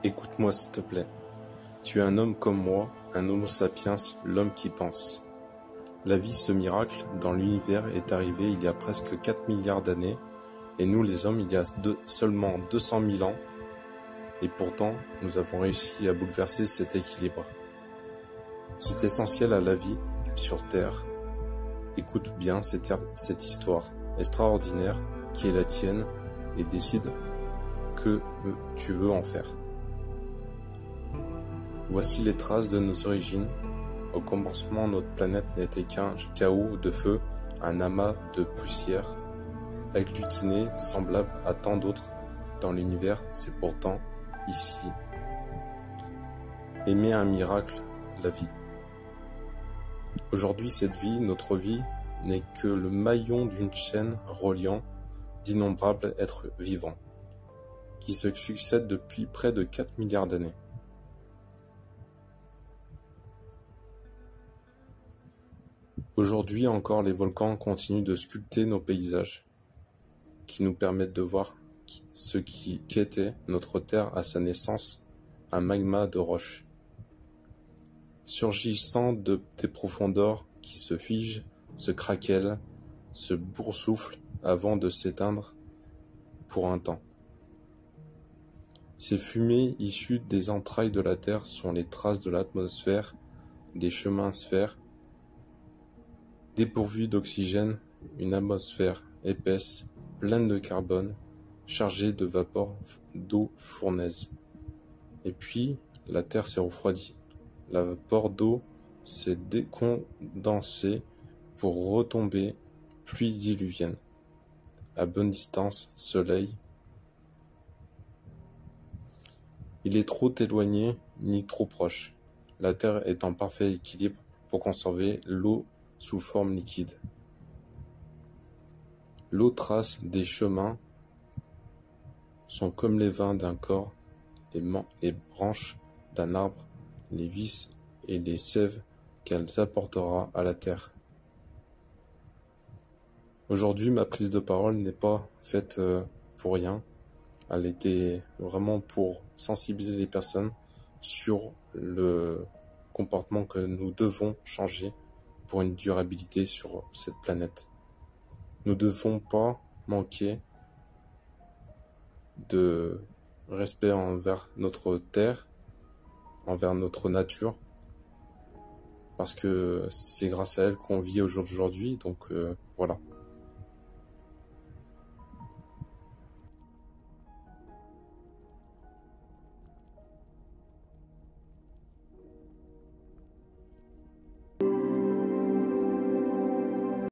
Écoute-moi s'il te plaît. Tu es un homme comme moi, un homo sapiens, l'homme qui pense. La vie, ce miracle, dans l'univers est arrivé il y a presque 4 milliards d'années, et nous les hommes il y a seulement 200 000 ans, et pourtant nous avons réussi à bouleverser cet équilibre. C'est essentiel à la vie, sur Terre. Écoute bien cette histoire extraordinaire qui est la tienne et décide que tu veux en faire. Voici les traces de nos origines. Au commencement, notre planète n'était qu'un chaos de feu, un amas de poussière, agglutiné, semblable à tant d'autres dans l'univers. C'est pourtant ici. Aimer un miracle, la vie. Aujourd'hui, cette vie, notre vie, n'est que le maillon d'une chaîne reliant d'innombrables êtres vivants, qui se succèdent depuis près de 4 milliards d'années. Aujourd'hui encore, les volcans continuent de sculpter nos paysages, qui nous permettent de voir ce qu'était notre Terre à sa naissance, un magma de roches, surgissant des profondeurs qui se figent, se craquellent, se boursouflent avant de s'éteindre pour un temps. Ces fumées issues des entrailles de la Terre sont les traces de l'atmosphère, des chemins sphères, dépourvue d'oxygène, une atmosphère épaisse, pleine de carbone, chargée de vapeur d'eau fournaise. Et puis, la Terre s'est refroidie. La vapeur d'eau s'est décondensée pour retomber, pluie diluvienne. À bonne distance, soleil. Il est trop éloigné, ni trop proche. La Terre est en parfait équilibre pour conserver l'eau sous forme liquide. L'eau trace des chemins sont comme les veins d'un corps, les branches d'un arbre, les vis et les sèves qu'elle apportera à la terre. Aujourd'hui, ma prise de parole n'est pas faite pour rien. Elle était vraiment pour sensibiliser les personnes sur le comportement que nous devons changer pour une durabilité sur cette planète. Nous ne devons pas manquer de respect envers notre terre, envers notre nature, parce que c'est grâce à elle qu'on vit aujourd'hui, donc voilà.